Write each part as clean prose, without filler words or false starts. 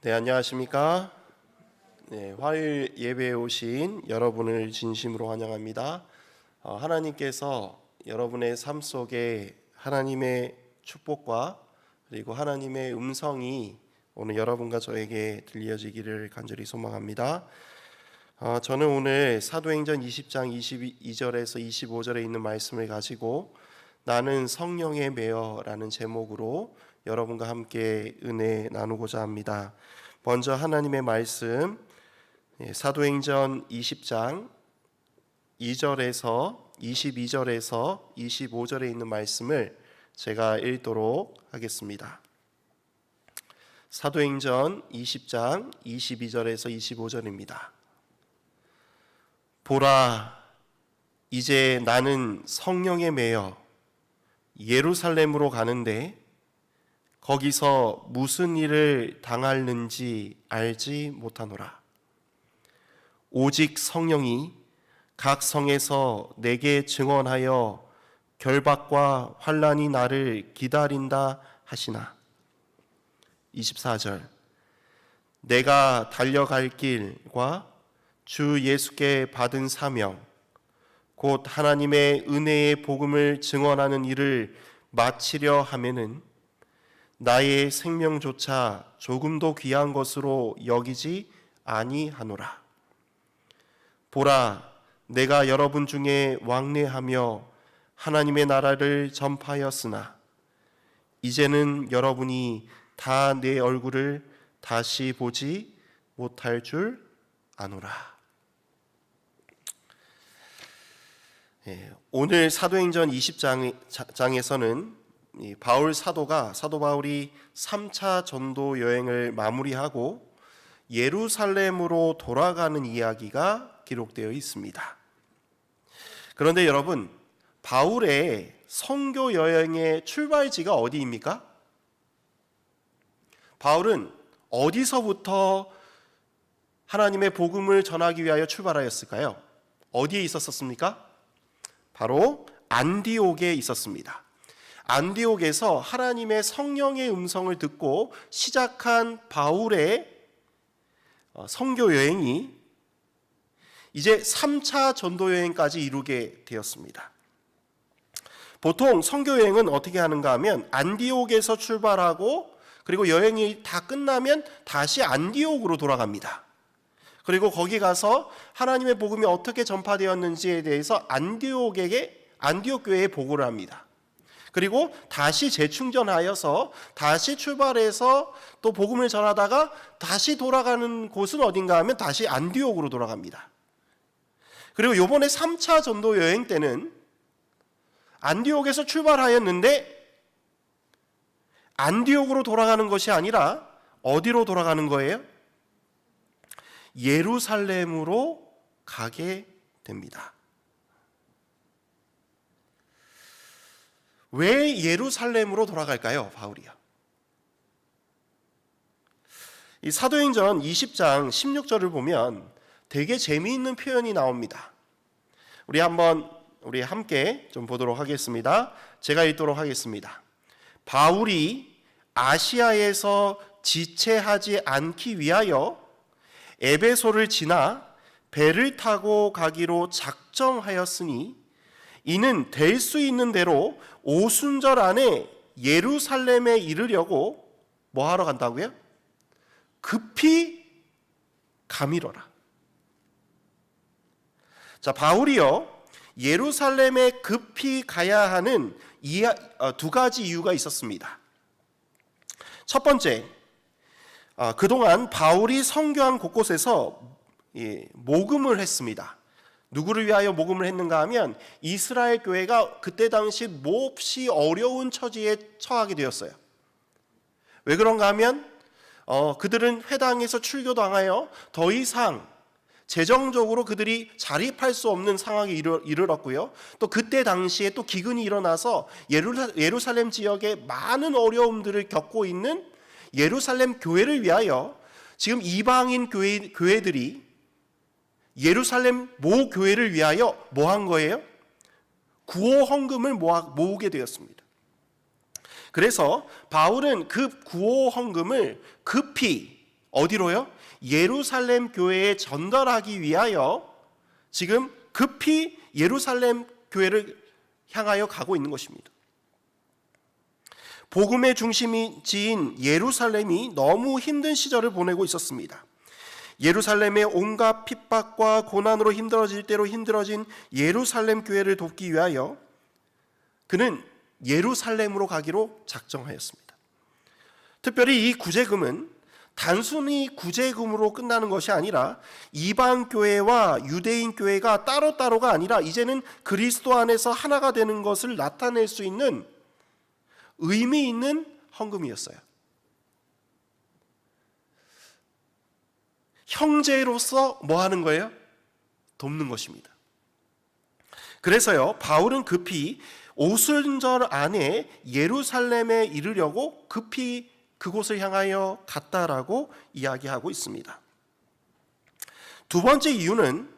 네, 안녕하십니까? 네, 화요일 예배에 오신 여러분을 진심으로 환영합니다. 하나님께서 여러분의 삶 속에 하나님의 축복과 그리고 하나님의 음성이 오늘 여러분과 저에게 들려지기를 간절히 소망합니다. 저는 오늘 사도행전 20장 22절에서 25절에 있는 말씀을 가지고 나는 성령에 매여라는 제목으로 여러분과 함께 은혜 나누고자 합니다. 먼저 하나님의 말씀 사도행전 20장 2절에서 22절에서 25절에 있는 말씀을 제가 읽도록 하겠습니다. 사도행전 20장 22절에서 25절입니다. 보라, 이제 나는 성령에 매여 예루살렘으로 가는데 거기서 무슨 일을 당할는지 알지 못하노라. 오직 성령이 각 성에서 내게 증언하여 결박과 환난이 나를 기다린다 하시나. 24절 내가 달려갈 길과 주 예수께 받은 사명 곧 하나님의 은혜의 복음을 증언하는 일을 마치려 하면은 나의 생명조차 조금도 귀한 것으로 여기지 아니하노라. 보라, 내가 여러분 중에 왕래하며 하나님의 나라를 전파하였으나 이제는 여러분이 다 내 얼굴을 다시 보지 못할 줄 아노라. 오늘 사도행전 20장에서는 사도 바울이 3차 전도 여행을 마무리하고 예루살렘으로 돌아가는 이야기가 기록되어 있습니다. 그런데 여러분, 바울의 선교 여행의 출발지가 어디입니까? 바울은 어디서부터 하나님의 복음을 전하기 위하여 출발하였을까요? 어디에 있었습니까? 바로 안디옥에 있었습니다. 안디옥에서 하나님의 성령의 음성을 듣고 시작한 바울의 선교 여행이 이제 3차 전도 여행까지 이루게 되었습니다. 보통 선교 여행은 어떻게 하는가 하면 안디옥에서 출발하고 그리고 여행이 다 끝나면 다시 안디옥으로 돌아갑니다. 그리고 거기 가서 하나님의 복음이 어떻게 전파되었는지에 대해서 안디옥 교회에 보고를 합니다. 그리고 다시 재충전하여서 다시 출발해서 또 복음을 전하다가 다시 돌아가는 곳은 어딘가 하면 다시 안디옥으로 돌아갑니다. 그리고 이번에 3차 전도 여행 때는 안디옥에서 출발하였는데 안디옥으로 돌아가는 것이 아니라 어디로 돌아가는 거예요? 예루살렘으로 가게 됩니다. 왜 예루살렘으로 돌아갈까요? 바울이요. 이 사도행전 20장 16절을 보면 되게 재미있는 표현이 나옵니다. 우리 함께 좀 보도록 하겠습니다. 제가 읽도록 하겠습니다. 바울이 아시아에서 지체하지 않기 위하여 에베소를 지나 배를 타고 가기로 작정하였으니 이는 될 수 있는 대로 오순절 안에 예루살렘에 이르려고 뭐 하러 간다고요? 급히 가미러라. 자, 바울이요 예루살렘에 급히 가야 하는 두 가지 이유가 있었습니다. 첫 번째, 그동안 바울이 선교한 곳곳에서 모금을 했습니다. 누구를 위하여 모금을 했는가 하면 이스라엘 교회가 그때 당시 몹시 어려운 처지에 처하게 되었어요. 왜 그런가 하면 그들은 회당에서 출교당하여 더 이상 재정적으로 그들이 자립할 수 없는 상황에 이르렀고요. 또 그때 당시에 또 기근이 일어나서 예루살렘 지역에 많은 어려움들을 겪고 있는 예루살렘 교회를 위하여 지금 이방인 교회들이 예루살렘 모 교회를 위하여 뭐 한 거예요? 구호 헌금을 모으게 되었습니다. 그래서 바울은 그 구호 헌금을 급히 어디로요? 예루살렘 교회에 전달하기 위하여 지금 급히 예루살렘 교회를 향하여 가고 있는 것입니다. 복음의 중심지인 예루살렘이 너무 힘든 시절을 보내고 있었습니다. 예루살렘의 온갖 핍박과 고난으로 힘들어질 대로 힘들어진 예루살렘 교회를 돕기 위하여 그는 예루살렘으로 가기로 작정하였습니다. 특별히 이 구제금은 단순히 구제금으로 끝나는 것이 아니라 이방 교회와 유대인 교회가 따로따로가 아니라 이제는 그리스도 안에서 하나가 되는 것을 나타낼 수 있는 의미 있는 헌금이었어요. 형제로서 뭐 하는 거예요? 돕는 것입니다. 그래서요, 바울은 급히 오순절 안에 예루살렘에 이르려고 급히 그곳을 향하여 갔다라고 이야기하고 있습니다. 두 번째 이유는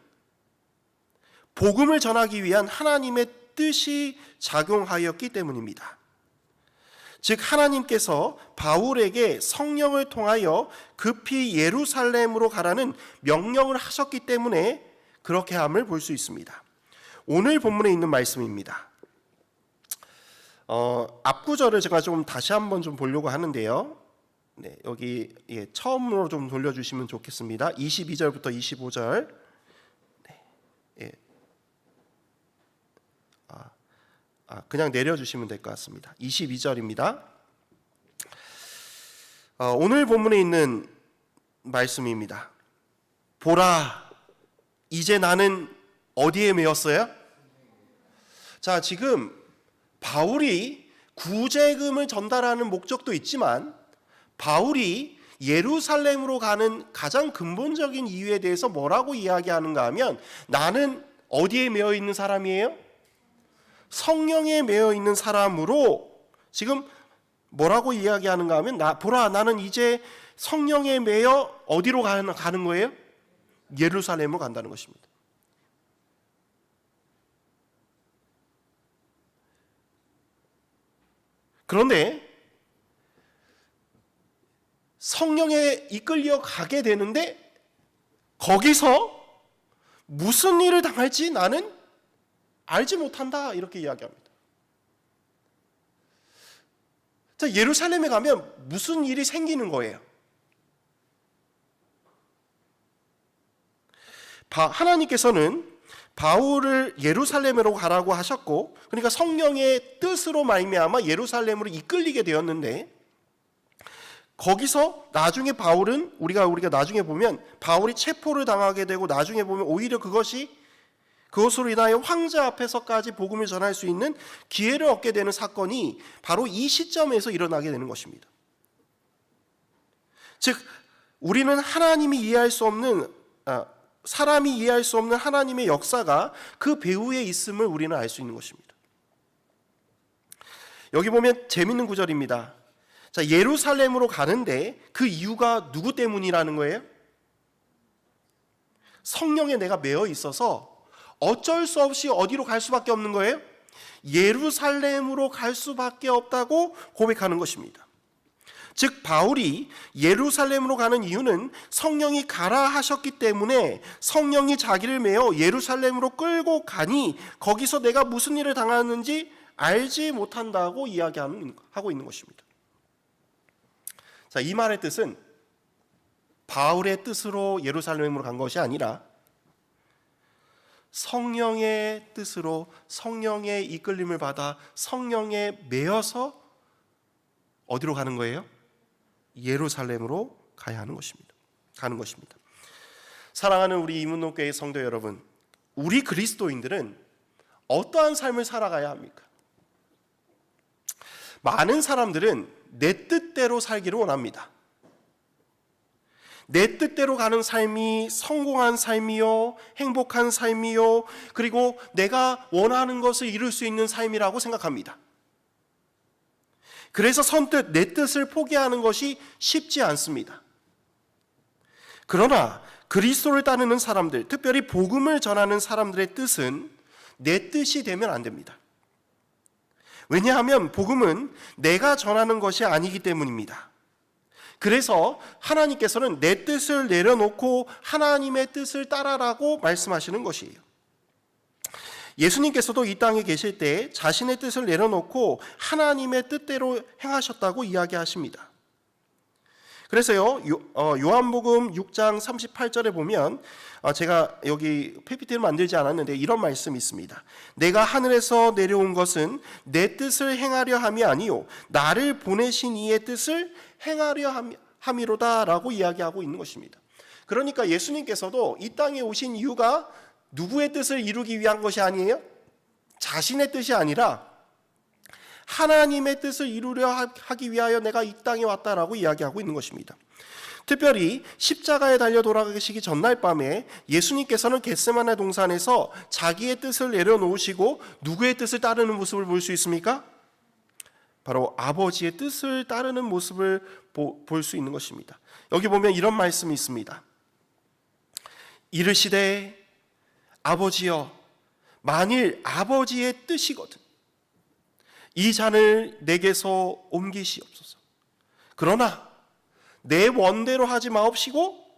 복음을 전하기 위한 하나님의 뜻이 작용하였기 때문입니다. 즉 하나님께서 바울에게 성령을 통하여 급히 예루살렘으로 가라는 명령을 하셨기 때문에 그렇게 함을 볼 수 있습니다. 오늘 본문에 있는 말씀입니다. 앞구절을 제가 좀 다시 한번 좀 보려고 하는데요. 네, 여기 처음으로 좀 돌려주시면 좋겠습니다. 22절부터 25절. 네, 예. 그냥 내려주시면 될 것 같습니다. 22절입니다. 오늘 본문에 있는 말씀입니다. 보라, 이제 나는 어디에 매였어요? 자, 지금 바울이 구제금을 전달하는 목적도 있지만 바울이 예루살렘으로 가는 가장 근본적인 이유에 대해서 뭐라고 이야기하는가 하면 나는 어디에 매여 있는 사람이에요? 성령에 매여 있는 사람으로 지금 뭐라고 이야기하는가 하면 보라, 나는 이제 성령에 매여 어디로 가는 거예요? 예루살렘으로 간다는 것입니다. 그런데 성령에 이끌려 가게 되는데 거기서 무슨 일을 당할지 나는 알지 못한다, 이렇게 이야기합니다. 자, 예루살렘에 가면 무슨 일이 생기는 거예요? 하나님께서는 바울을 예루살렘으로 가라고 하셨고, 그러니까 성령의 뜻으로 말미암아 예루살렘으로 이끌리게 되었는데, 거기서 나중에 바울은 우리가 나중에 보면 바울이 체포를 당하게 되고 나중에 보면 오히려 그것으로 인하여 황제 앞에서까지 복음을 전할 수 있는 기회를 얻게 되는 사건이 바로 이 시점에서 일어나게 되는 것입니다. 즉 우리는 하나님이 이해할 수 없는 사람이 이해할 수 없는 하나님의 역사가 그 배후에 있음을 우리는 알 수 있는 것입니다. 여기 보면 재밌는 구절입니다. 자, 예루살렘으로 가는데 그 이유가 누구 때문이라는 거예요? 성령에 내가 매여 있어서 어쩔 수 없이 어디로 갈 수밖에 없는 거예요? 예루살렘으로 갈 수밖에 없다고 고백하는 것입니다. 즉 바울이 예루살렘으로 가는 이유는 성령이 가라 하셨기 때문에 성령이 자기를 매어 예루살렘으로 끌고 가니 거기서 내가 무슨 일을 당하는지 알지 못한다고 이야기하고 있는 것입니다. 자, 이 말의 뜻은 바울의 뜻으로 예루살렘으로 간 것이 아니라 성령의 뜻으로 성령의 이끌림을 받아 성령에 매여서 어디로 가는 거예요? 예루살렘으로 가는 것입니다. 사랑하는 우리 이문동교회 성도 여러분, 우리 그리스도인들은 어떠한 삶을 살아가야 합니까? 많은 사람들은 내 뜻대로 살기를 원합니다. 내 뜻대로 가는 삶이 성공한 삶이요, 행복한 삶이요, 그리고 내가 원하는 것을 이룰 수 있는 삶이라고 생각합니다. 그래서 선뜻 내 뜻을 포기하는 것이 쉽지 않습니다. 그러나 그리스도를 따르는 사람들, 특별히 복음을 전하는 사람들의 뜻은 내 뜻이 되면 안 됩니다. 왜냐하면 복음은 내가 전하는 것이 아니기 때문입니다. 그래서 하나님께서는 내 뜻을 내려놓고 하나님의 뜻을 따라라고 말씀하시는 것이에요. 예수님께서도 이 땅에 계실 때 자신의 뜻을 내려놓고 하나님의 뜻대로 행하셨다고 이야기하십니다. 그래서요, 요한복음 6장 38절에 보면 제가 여기 PPT를 만들지 않았는데 이런 말씀이 있습니다. 내가 하늘에서 내려온 것은 내 뜻을 행하려 함이 아니요 나를 보내신 이의 뜻을 행하려 함이로다 라고 이야기하고 있는 것입니다. 그러니까 예수님께서도 이 땅에 오신 이유가 누구의 뜻을 이루기 위한 것이 아니에요? 자신의 뜻이 아니라 하나님의 뜻을 이루려 하기 위하여 내가 이 땅에 왔다라고 이야기하고 있는 것입니다. 특별히 십자가에 달려 돌아가시기 전날 밤에 예수님께서는 겟세마네 동산에서 자기의 뜻을 내려놓으시고 누구의 뜻을 따르는 모습을 볼 수 있습니까? 바로 아버지의 뜻을 따르는 모습을 볼 수 있는 것입니다. 여기 보면 이런 말씀이 있습니다. 이르시되 아버지여 만일 아버지의 뜻이거든 이 잔을 내게서 옮기시옵소서. 그러나 내 원대로 하지 마옵시고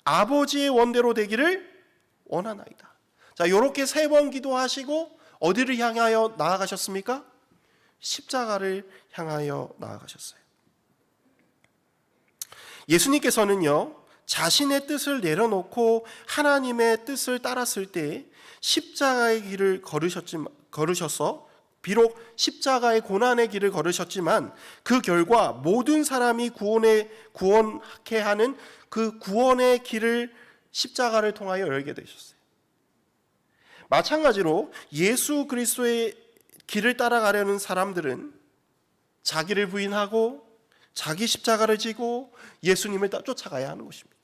아버지의 원대로 되기를 원하나이다. 자, 이렇게 3번 기도하시고 어디를 향하여 나아가셨습니까? 십자가를 향하여 나아가셨어요. 예수님께서는요, 자신의 뜻을 내려놓고 하나님의 뜻을 따랐을 때 십자가의 길을 걸으셔서 비록 십자가의 고난의 길을 걸으셨지만 그 결과 모든 사람이 구원케 하는 그 구원의 길을 십자가를 통하여 열게 되셨어요. 마찬가지로 예수 그리스도의 길을 따라가려는 사람들은 자기를 부인하고 자기 십자가를 지고 예수님을 쫓아가야 하는 것입니다.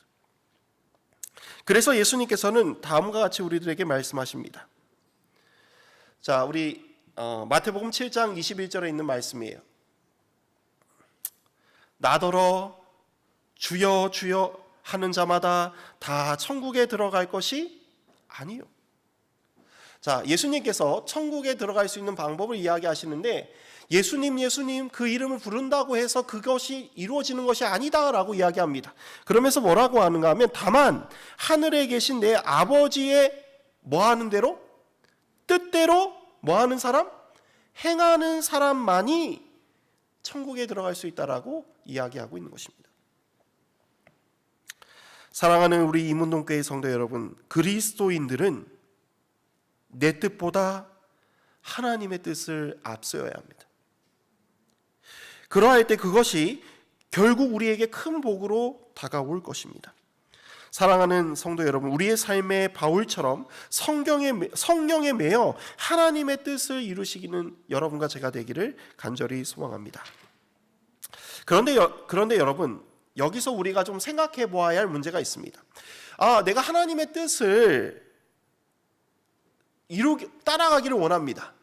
그래서 예수님께서는 다음과 같이 우리들에게 말씀하십니다. 자, 우리 마태복음 7장 21절에 있는 말씀이에요. 나더러 주여 주여 하는 자마다 다 천국에 들어갈 것이 아니요. 자, 예수님께서 천국에 들어갈 수 있는 방법을 이야기하시는데 예수님 그 이름을 부른다고 해서 그것이 이루어지는 것이 아니다라고 이야기합니다. 그러면서 뭐라고 하는가 하면 다만 하늘에 계신 내 아버지의 뭐하는 대로? 뜻대로 뭐하는 사람? 행하는 사람만이 천국에 들어갈 수 있다라고 이야기하고 있는 것입니다. 사랑하는 우리 이문동교회 성도 여러분, 그리스도인들은 내 뜻보다 하나님의 뜻을 앞세워야 합니다. 그러할 때 그것이 결국 우리에게 큰 복으로 다가올 것입니다. 사랑하는 성도 여러분, 우리의 삶의 바울처럼 성령에 매여 하나님의 뜻을 이루시기는 여러분과 제가 되기를 간절히 소망합니다. 그런데 여러분, 여기서 우리가 좀 생각해 보아야 할 문제가 있습니다. 내가 하나님의 뜻을 따라가기를 원합니다.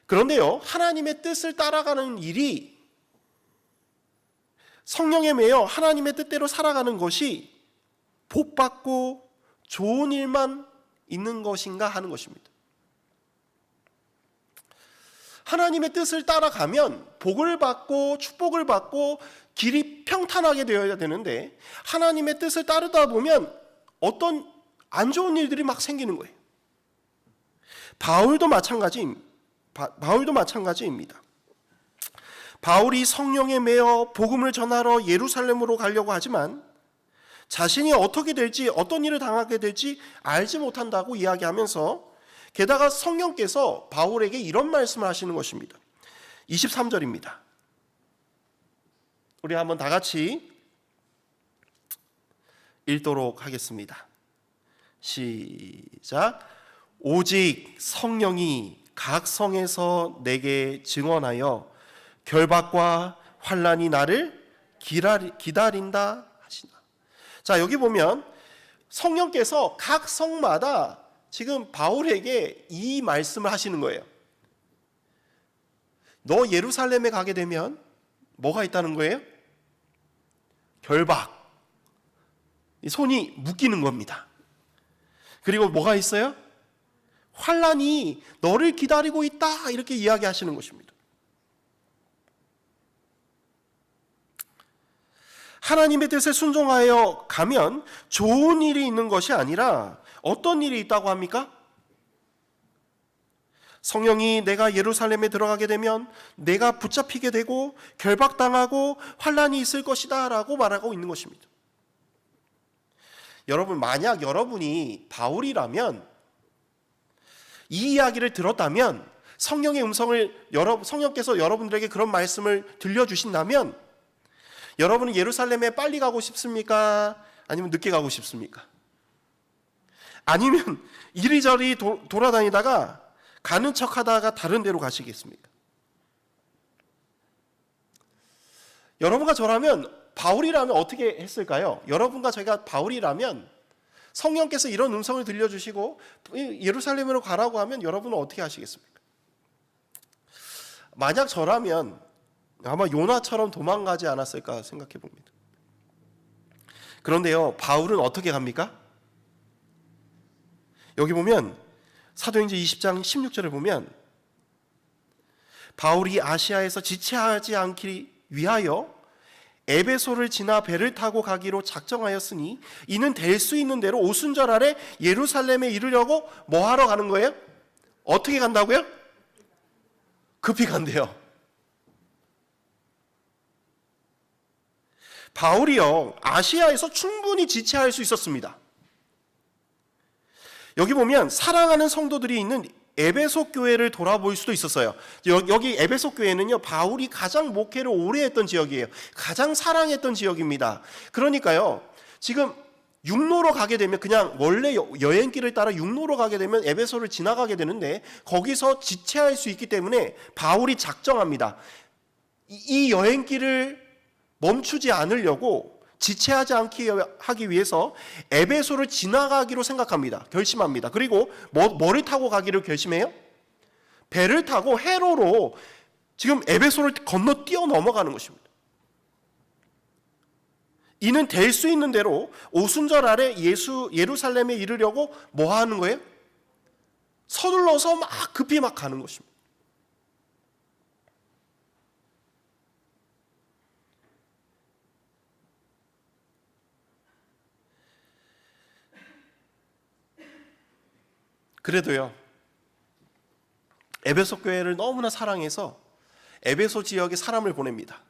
그런데요, 하나님의 뜻을 따라가는 일이 성령에 매여 하나님의 뜻대로 살아가는 것이 복받고 좋은 일만 있는 것인가 하는 것입니다. 하나님의 뜻을 따라가면 복을 받고 축복을 받고 길이 평탄하게 되어야 되는데 하나님의 뜻을 따르다 보면 어떤 안 좋은 일들이 막 생기는 거예요. 바울도 마찬가지입니다. 바울이 성령에 매여 복음을 전하러 예루살렘으로 가려고 하지만 자신이 어떻게 될지 어떤 일을 당하게 될지 알지 못한다고 이야기하면서 게다가 성령께서 바울에게 이런 말씀을 하시는 것입니다. 23절입니다. 우리 한번 다 같이 읽도록 하겠습니다. 시작. 오직 성령이 각 성에서 내게 증언하여 결박과 환난이 나를 기다린다 하시나. 자, 여기 보면 성령께서 각 성마다 지금 바울에게 이 말씀을 하시는 거예요. 너 예루살렘에 가게 되면 뭐가 있다는 거예요? 결박. 손이 묶이는 겁니다. 그리고 뭐가 있어요? 환난이 너를 기다리고 있다 이렇게 이야기하시는 것입니다. 하나님의 뜻에 순종하여 가면 좋은 일이 있는 것이 아니라 어떤 일이 있다고 합니까? 성령이 내가 예루살렘에 들어가게 되면 내가 붙잡히게 되고 결박당하고 환난이 있을 것이다 라고 말하고 있는 것입니다. 여러분, 만약 여러분이 바울이라면, 이 이야기를 들었다면, 성령의 음성을 성령께서 여러분들에게 그런 말씀을 들려주신다면 여러분은 예루살렘에 빨리 가고 싶습니까? 아니면 늦게 가고 싶습니까? 아니면 이리저리 돌아다니다가 가는 척하다가 다른 데로 가시겠습니까? 여러분과 저라면, 바울이라면 어떻게 했을까요? 여러분과 제가 바울이라면 성령께서 이런 음성을 들려주시고 예루살렘으로 가라고 하면 여러분은 어떻게 하시겠습니까? 만약 저라면 아마 요나처럼 도망가지 않았을까 생각해 봅니다. 그런데요, 바울은 어떻게 갑니까? 여기 보면 사도행전 20장 16절을 보면 바울이 아시아에서 지체하지 않기 위하여 에베소를 지나 배를 타고 가기로 작정하였으니 이는 될 수 있는 대로 오순절 아래 예루살렘에 이르려고 뭐 하러 가는 거예요? 어떻게 간다고요? 급히 간대요. 바울이요, 아시아에서 충분히 지체할 수 있었습니다. 여기 보면 사랑하는 성도들이 있는 에베소 교회를 돌아볼 수도 있었어요. 여기 에베소 교회는요, 바울이 가장 목회를 오래 했던 지역이에요. 가장 사랑했던 지역입니다. 그러니까요, 지금 육로로 가게 되면, 그냥 원래 여행길을 따라 육로로 가게 되면 에베소를 지나가게 되는데 거기서 지체할 수 있기 때문에 바울이 작정합니다. 이 여행길을 멈추지 않으려고, 지체하지 않게 하기 위해서 에베소를 지나가기로 생각합니다. 결심합니다. 그리고 뭐를 타고 가기를 결심해요? 배를 타고 해로로 지금 에베소를 건너 뛰어 넘어가는 것입니다. 이는 될 수 있는 대로 오순절 아래 예루살렘에 이르려고 뭐 하는 거예요? 서둘러서 막 급히 막 가는 것입니다. 그래도요, 에베소 교회를 너무나 사랑해서 에베소 지역에 사람을 보냅니다.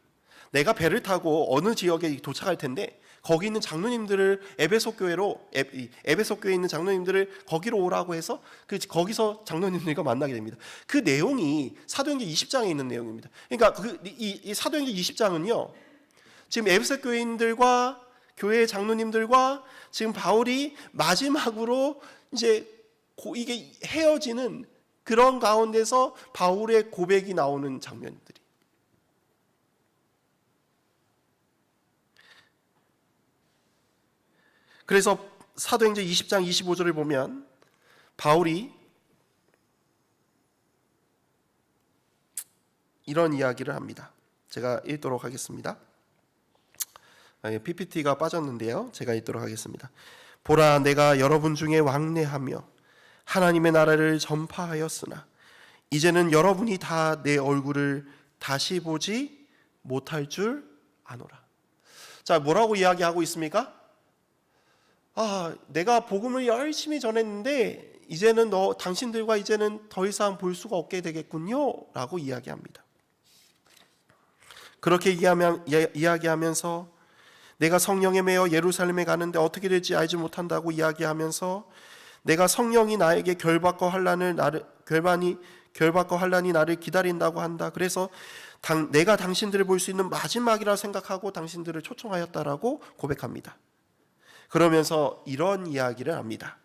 내가 배를 타고 어느 지역에 도착할 텐데 거기 있는 장로님들을 에베소 교회에 있는 장로님들을 거기로 오라고 해서 거기서 장로님들과 만나게 됩니다. 그 내용이 사도행전 20장에 있는 내용입니다. 그러니까 이 사도행전 20장은요, 지금 에베소 교인들과 교회 장로님들과 지금 바울이 마지막으로 이제 이게 헤어지는 그런 가운데서 바울의 고백이 나오는 장면들이. 그래서 사도행전 20장 25절을 보면 바울이 이런 이야기를 합니다. 제가 읽도록 하겠습니다. PPT가 빠졌는데요, 제가 읽도록 하겠습니다. 보라, 내가 여러분 중에 왕래하며 하나님의 나라를 전파하였으나 이제는 여러분이 다 내 얼굴을 다시 보지 못할 줄 아노라. 자, 뭐라고 이야기하고 있습니까? 내가 복음을 열심히 전했는데 이제는 당신들과 이제는 더 이상 볼 수가 없게 되겠군요 라고 이야기합니다. 그렇게 이야기하면서 내가 성령에 매여 예루살렘에 가는데 어떻게 될지 알지 못한다고 이야기하면서 내가 성령이 나에게 결박과 환난이 나를 기다린다고 한다. 그래서 내가 당신들을 볼 수 있는 마지막이라 생각하고 당신들을 초청하였다라고 고백합니다. 그러면서 이런 이야기를 합니다.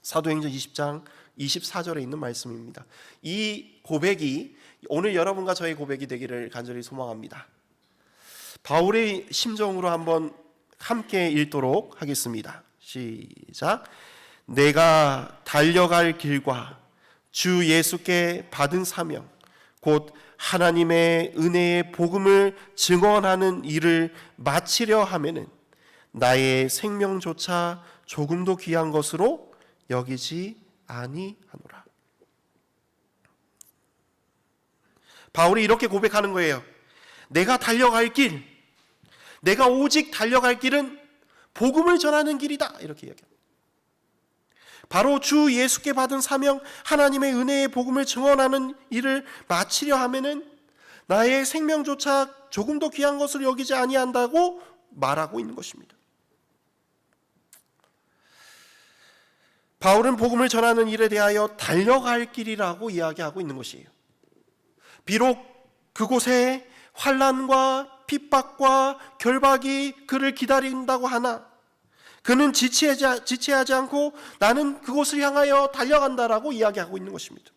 사도행전 20장 24절에 있는 말씀입니다. 이 고백이 오늘 여러분과 저의 고백이 되기를 간절히 소망합니다. 바울의 심정으로 한번 함께 읽도록 하겠습니다. 시작. 내가 달려갈 길과 주 예수께 받은 사명 곧 하나님의 은혜의 복음을 증언하는 일을 마치려 하면은 나의 생명조차 조금도 귀한 것으로 여기지 아니하노라. 바울이 이렇게 고백하는 거예요. 내가 달려갈 길, 내가 오직 달려갈 길은 복음을 전하는 길이다. 이렇게 이야기합니다. 바로 주 예수께 받은 사명, 하나님의 은혜의 복음을 증언하는 일을 마치려 하면은 나의 생명조차 조금도 귀한 것을 여기지 아니한다고 말하고 있는 것입니다. 바울은 복음을 전하는 일에 대하여 달려갈 길이라고 이야기하고 있는 것이에요. 비록 그곳에 환난과 핍박과 결박이 그를 기다린다고 하나 그는 지체하지 않고 나는 그곳을 향하여 달려간다라고 이야기하고 있는 것입니다.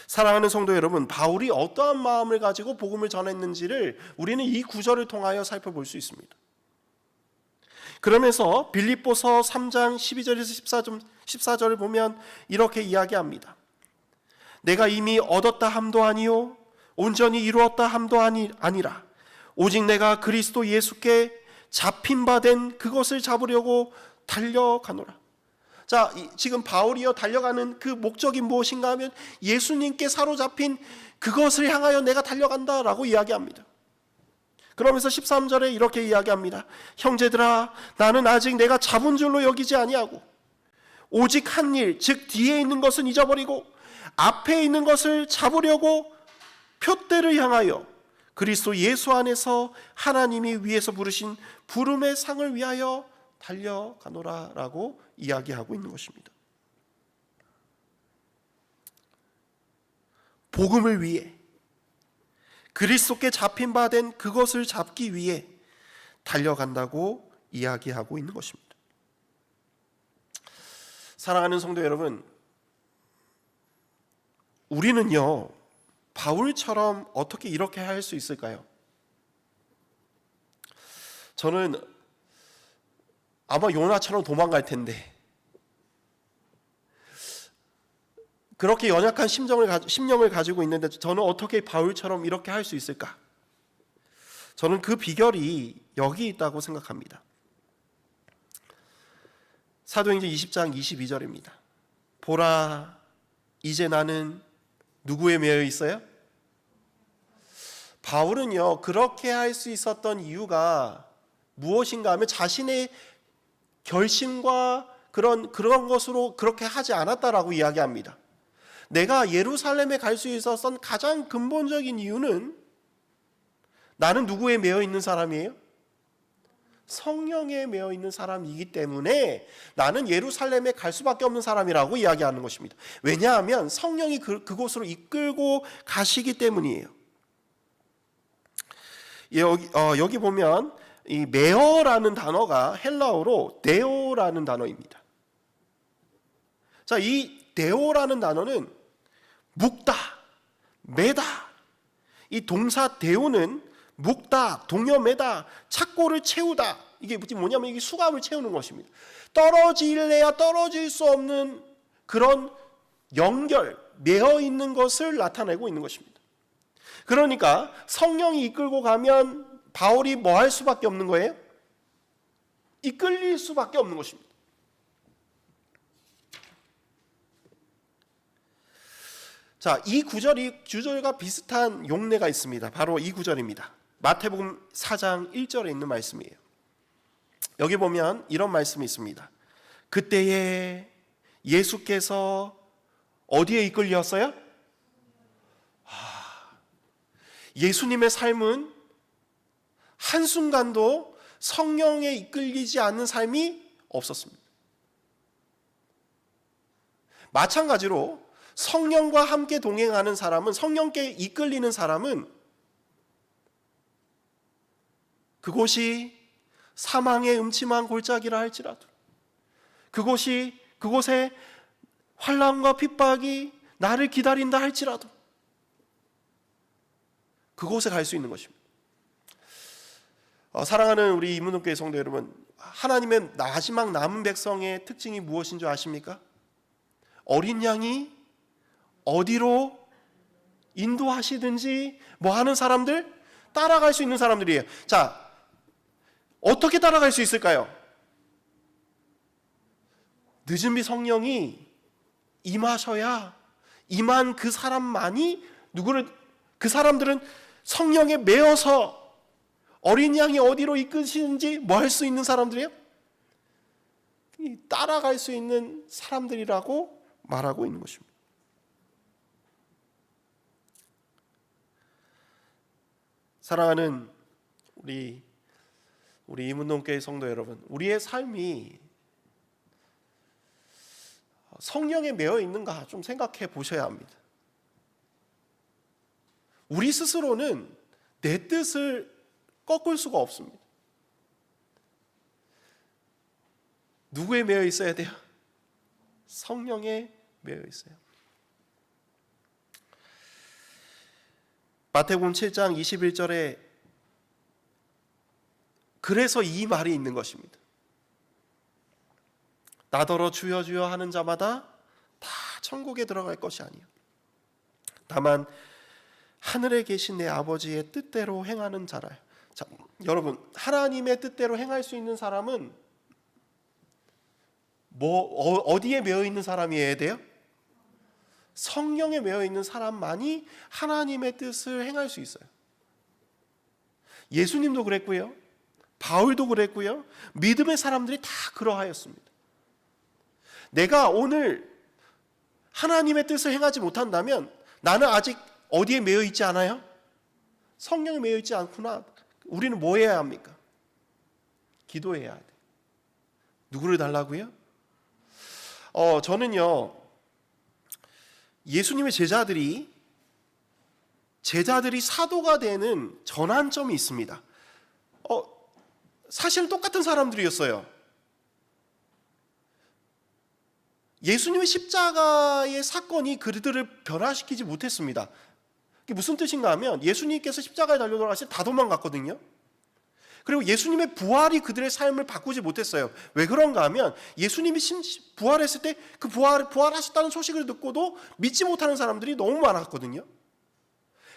사랑하는 성도 여러분, 바울이 어떠한 마음을 가지고 복음을 전했는지를 우리는 이 구절을 통하여 살펴볼 수 있습니다. 그러면서 빌립보서 3장 12절에서 14절을 보면 이렇게 이야기합니다. 내가 이미 얻었다 함도 아니요 온전히 이루었다 함도 아니라 오직 내가 그리스도 예수께 잡힌 바 된 그것을 잡으려고 달려가노라. 자, 지금 바울이요 달려가는 그 목적이 무엇인가 하면 예수님께 사로잡힌 그것을 향하여 내가 달려간다라고 이야기합니다. 그러면서 13절에 이렇게 이야기합니다. 형제들아, 나는 아직 내가 잡은 줄로 여기지 아니하고 오직 한 일, 즉 뒤에 있는 것은 잊어버리고 앞에 있는 것을 잡으려고 표대를 향하여 그리스도 예수 안에서 하나님이 위에서 부르신 부름의 상을 위하여 달려가노라라고 이야기하고 있는 것입니다. 복음을 위해 그리스도께 잡힌 바 된 그것을 잡기 위해 달려간다고 이야기하고 있는 것입니다. 사랑하는 성도 여러분, 우리는요 바울처럼 어떻게 이렇게 할 수 있을까요? 저는 아마 요나처럼 도망갈 텐데 그렇게 연약한 심령을 가지고 있는데 저는 어떻게 바울처럼 이렇게 할 수 있을까? 저는 그 비결이 여기 있다고 생각합니다. 사도행전 20장 22절입니다. 보라, 이제 나는 누구에 매여 있어요? 바울은요 그렇게 할 수 있었던 이유가 무엇인가 하면 자신의 결심과 그런 것으로 그렇게 하지 않았다라고 이야기합니다. 내가 예루살렘에 갈 수 있었던 가장 근본적인 이유는 나는 누구에 매여 있는 사람이에요? 성령에 매여 있는 사람이기 때문에 나는 예루살렘에 갈 수밖에 없는 사람이라고 이야기하는 것입니다. 왜냐하면 성령이 그곳으로 이끌고 가시기 때문이에요. 여기 보면 이 메어라는 단어가 헬라어로 데오라는 단어입니다. 자, 이 데오라는 단어는 묶다, 매다. 이 동사 데오는 묶다, 동여매다, 착고를 채우다. 이게 뭐냐면 이게 수갑을 채우는 것입니다. 떨어질래야 떨어질 수 없는 그런 연결, 매어 있는 것을 나타내고 있는 것입니다. 그러니까 성령이 이끌고 가면 바울이 뭐 할 수밖에 없는 거예요? 이끌릴 수밖에 없는 것입니다. 자, 이 구절이 주절과 비슷한 용례가 있습니다. 바로 이 구절입니다. 마태복음 4장 1절에 있는 말씀이에요. 여기 보면 이런 말씀이 있습니다. 그때에 예수께서 어디에 이끌렸어요? 예수님의 삶은 한순간도 성령에 이끌리지 않는 삶이 없었습니다. 마찬가지로 성령과 함께 동행하는 사람은, 성령께 이끌리는 사람은 그곳이 사망의 음침한 골짜기라 할지라도, 그곳에 환난과 핍박이 나를 기다린다 할지라도 그곳에 갈 수 있는 것입니다. 사랑하는 우리 이문동교회 성도 여러분, 하나님의 마지막 남은 백성의 특징이 무엇인 줄 아십니까? 어린 양이 어디로 인도하시든지 뭐 하는 사람들, 따라갈 수 있는 사람들이에요. 자, 어떻게 따라갈 수 있을까요? 늦은비 성령이 임하셔야 임한 그 사람만이 그 사람들은 성령에 매어서 어린 양이 어디로 이끄시는지 뭐 할 수 있는 사람들이에요? 따라갈 수 있는 사람들이라고 말하고 있는 것입니다. 사랑하는 우리 이문동교회 성도 여러분, 우리의 삶이 성령에 매여 있는가 좀 생각해 보셔야 합니다. 우리 스스로는 내 뜻을 꺾을 수가 없습니다. 누구에 매여 있어야 돼요? 성령에 매여 있어요. 마태복음 7장 21절에 그래서 이 말이 있는 것입니다. 나더러 주여 주여 하는 자마다 다 천국에 들어갈 것이 아니요 다만 하늘에 계신 내 아버지의 뜻대로 행하는 자라요. 자, 여러분, 하나님의 뜻대로 행할 수 있는 사람은 어디에 매여 있는 사람이어야 돼요? 성령에 매여 있는 사람만이 하나님의 뜻을 행할 수 있어요. 예수님도 그랬고요, 바울도 그랬고요, 믿음의 사람들이 다 그러하였습니다. 내가 오늘 하나님의 뜻을 행하지 못한다면 나는 아직 어디에 매여 있지 않아요? 성령에 매여 있지 않구나. 우리는 뭐 해야 합니까? 기도해야 돼. 누구를 달라고요? 저는요, 예수님의 제자들이 사도가 되는 전환점이 있습니다. 사실은 똑같은 사람들이었어요. 예수님의 십자가의 사건이 그들을 변화시키지 못했습니다. 이게 무슨 뜻인가 하면 예수님께서 십자가에 달려 돌아가실 때 다 도망갔거든요. 그리고 예수님의 부활이 그들의 삶을 바꾸지 못했어요. 왜 그런가 하면 예수님이 부활했을 때 그 부활하셨다는 소식을 듣고도 믿지 못하는 사람들이 너무 많았거든요.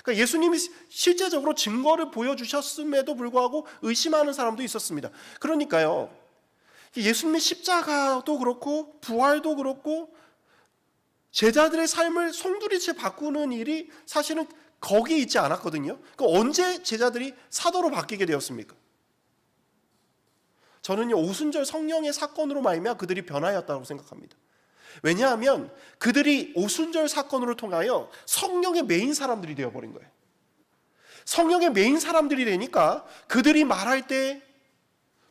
그러니까 예수님이 실제적으로 증거를 보여주셨음에도 불구하고 의심하는 사람도 있었습니다. 그러니까요, 예수님의 십자가도 그렇고 부활도 그렇고 제자들의 삶을 송두리째 바꾸는 일이 사실은 거기에 있지 않았거든요. 언제 제자들이 사도로 바뀌게 되었습니까? 저는요, 오순절 성령의 사건으로 말미암아 그들이 변화였다고 생각합니다. 왜냐하면 그들이 오순절 사건으로 통하여 성령의 메인 사람들이 되어버린 거예요. 성령의 메인 사람들이 되니까 그들이 말할 때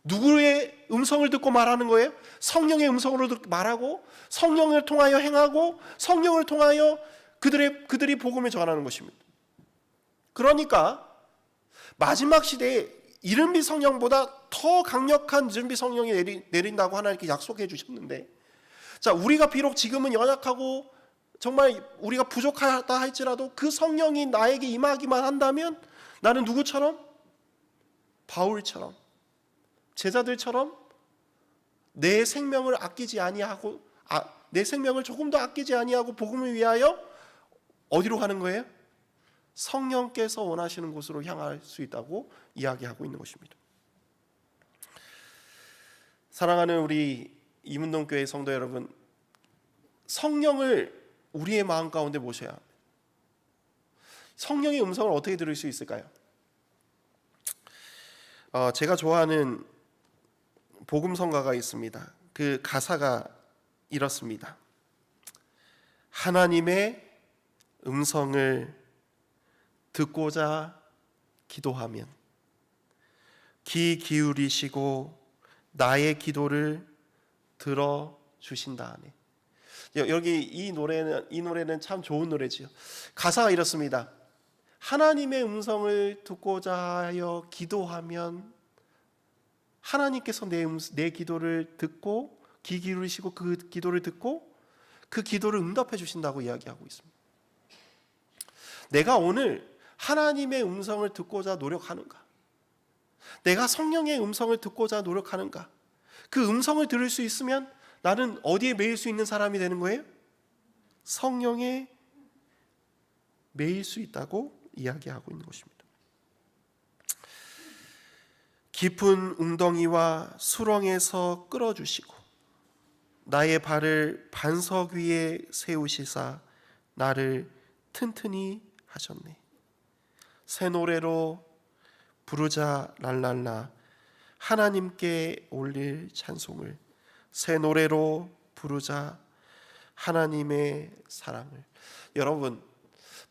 누구의 음성을 듣고 말하는 거예요? 성령의 음성으로 말하고 성령을 통하여 행하고 성령을 통하여 그들이 복음을 전하는 것입니다. 그러니까 마지막 시대에 이른비 성령보다 더 강력한 이른비 성령이 내린다고 하나님께 약속해 주셨는데, 자, 우리가 비록 지금은 연약하고 정말 우리가 부족하다 할지라도 그 성령이 나에게 임하기만 한다면 나는 누구처럼? 바울처럼, 제자들처럼 내 생명을 아끼지 아니하고 내 생명을 조금도 아끼지 아니하고 복음을 위하여 어디로 가는 거예요? 성령께서 원하시는 곳으로 향할 수 있다고 이야기하고 있는 것입니다. 사랑하는 우리 이문동교회 성도 여러분, 성령을 우리의 마음 가운데 모셔야 합니다. 성령의 음성을 어떻게 들을 수 있을까요? 제가 좋아하는 복음성가가 있습니다. 그 가사가 이렇습니다. 하나님의 음성을 듣고자 기도하면 귀 기울이시고 나의 기도를 들어주신다 하네. 여기 이 노래는 참 좋은 노래지요. 가사가 이렇습니다. 하나님의 음성을 듣고자 하여 기도하면 하나님께서 내 기도를 듣고 귀 기울이시고 그 기도를 듣고 그 기도를 응답해 주신다고 이야기하고 있습니다. 내가 오늘 하나님의 음성을 듣고자 노력하는가? 내가 성령의 음성을 듣고자 노력하는가? 그 음성을 들을 수 있으면 나는 어디에 매일 수 있는 사람이 되는 거예요? 성령에 매일 수 있다고 이야기하고 있는 것입니다. 깊은 웅덩이와 수렁에서 끌어주시고 나의 발을 반석 위에 세우시사 나를 튼튼히 하셨네. 새 노래로 부르자 랄랄라. 하나님께 올릴 찬송을 새 노래로 부르자. 하나님의 사랑을. 여러분,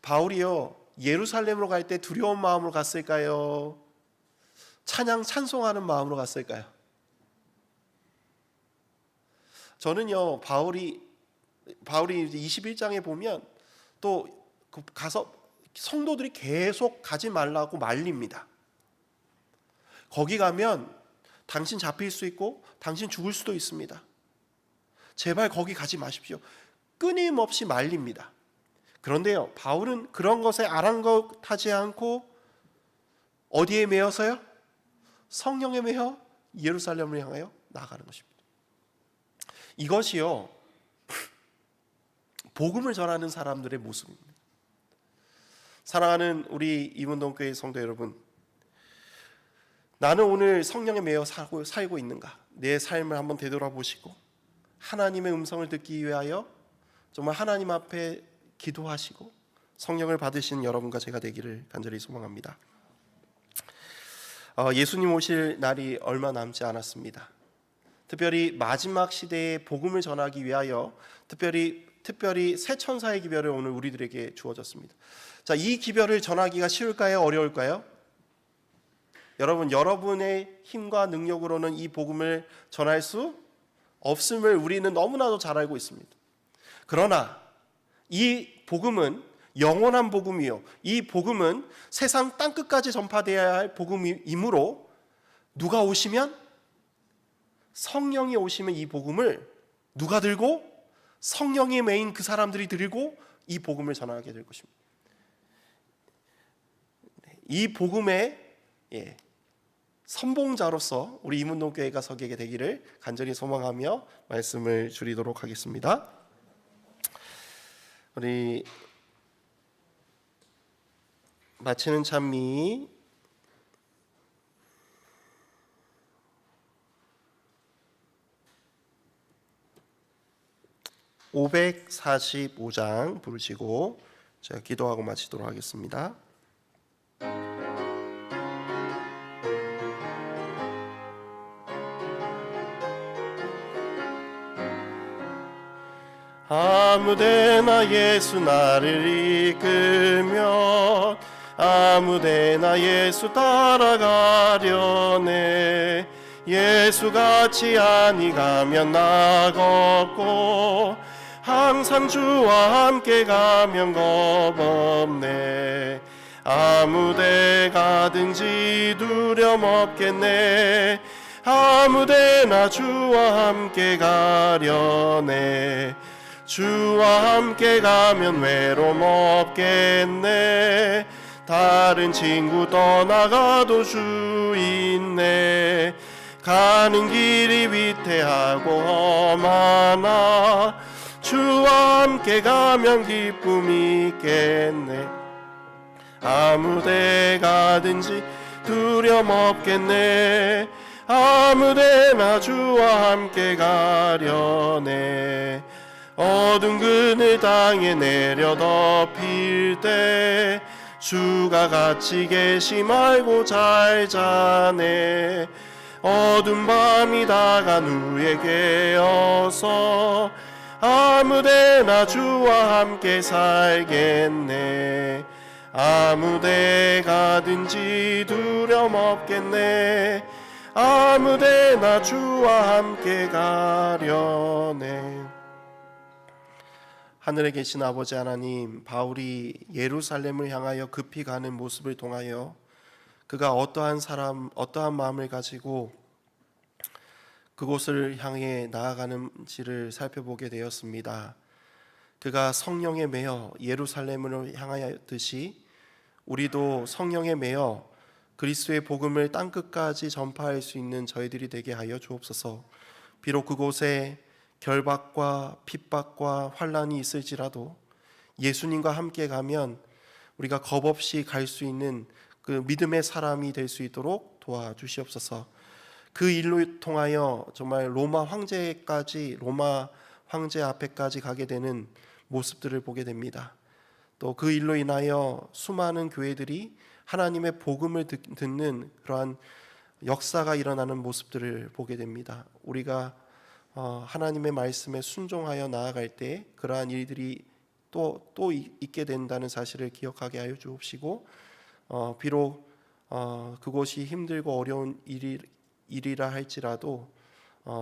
바울이요 예루살렘으로 갈 때 두려운 마음으로 갔을까요? 찬양 찬송하는 마음으로 갔을까요? 저는요 바울이 21장에 보면 또 가서 성도들이 계속 가지 말라고 말립니다. 거기 가면 당신 잡힐 수 있고 당신 죽을 수도 있습니다. 제발 거기 가지 마십시오. 끊임없이 말립니다. 그런데요 바울은 그런 것에 아랑곳하지 않고 어디에 매여서요? 성령에 매여 예루살렘을 향하여 나아가는 것입니다. 이것이요 복음을 전하는 사람들의 모습입니다. 사랑하는 우리 이문동교회 성도 여러분, 나는 오늘 성령에 매여 살고 있는가? 내 삶을 한번 되돌아보시고 하나님의 음성을 듣기 위하여 정말 하나님 앞에 기도하시고 성령을 받으신 여러분과 제가 되기를 간절히 소망합니다. 예수님 오실 날이 얼마 남지 않았습니다. 특별히 마지막 시대에 복음을 전하기 위하여 특별히 새 천사의 기별을 오늘 우리들에게 주어졌습니다. 자, 이 기별을 전하기가 쉬울까요? 어려울까요? 여러분, 여러분의 힘과 능력으로는 이 복음을 전할 수 없음을 우리는 너무나도 잘 알고 있습니다. 그러나 이 복음은 영원한 복음이요, 이 복음은 세상 땅끝까지 전파되어야 할 복음이므로 누가 오시면, 성령이 오시면 이 복음을 누가 들고? 성령이 메인 그 사람들이 들고 이 복음을 전하게 될 것입니다. 이 복음의 선봉자로서 우리 이문동교회가 서게 되기를 간절히 소망하며 말씀을 줄이도록 하겠습니다. 우리 마치는 찬미 545장 부르시고 제가 기도하고 마치도록 하겠습니다. 아무데나 예수 나를 이끌면 아무데나 예수 따라가려네. 예수같이 아니 가면 나겁고 항상 주와 함께 가면 겁없네. 아무데 가든지 두려움 없겠네. 아무데나 주와 함께 가려네. 주와 함께 가면 외로움 없겠네. 다른 친구 떠나가도 주 있네. 가는 길이 위태하고 험하나 주와 함께 가면 기쁨이 있겠네. 아무데 가든지 두려움 없겠네. 아무데나 주와 함께 가려네. 어두운 그늘 땅에 내려 덮일 때 주가 같이 계시 말고 잘 자네. 어두운 밤이 다간 후에 깨어서 아무데나 주와 함께 살겠네. 아무데 가든지 두려움 없겠네. 아무데나 주와 함께 가려네. 하늘에 계신 아버지 하나님, 바울이 예루살렘을 향하여 급히 가는 모습을 통하여 그가 어떠한 마음을 가지고 그곳을 향해 나아가는지를 살펴보게 되었습니다. 그가 성령에 매여 예루살렘으로 향하였듯이 우리도 성령에 매여 그리스도의 복음을 땅끝까지 전파할 수 있는 저희들이 되게 하여 주옵소서. 비록 그곳에 결박과 핍박과 환난이 있을지라도 예수님과 함께 가면 우리가 겁없이 갈 수 있는 그 믿음의 사람이 될 수 있도록 도와주시옵소서. 그 일로 통하여 정말 로마 황제 앞에까지 가게 되는 모습들을 보게 됩니다. 또 그 일로 인하여 수많은 교회들이 하나님의 복음을 듣는 그러한 역사가 일어나는 모습들을 보게 됩니다. 우리가 하나님의 말씀에 순종하여 나아갈 때 그러한 일들이 또 있게 된다는 사실을 기억하게 하여 주옵시고, 비록 그곳이 힘들고 어려운 일이라 할지라도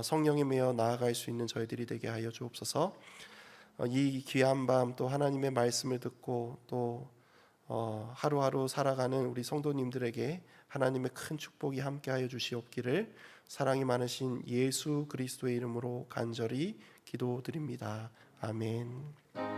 성령에 매여 나아갈 수 있는 저희들이 되게 하여 주옵소서. 이 귀한 밤 또 하나님의 말씀을 듣고 또 하루하루 살아가는 우리 성도님들에게 하나님의 큰 축복이 함께하여 주시옵기를 사랑이 많으신 예수 그리스도의 이름으로 간절히 기도드립니다. 아멘.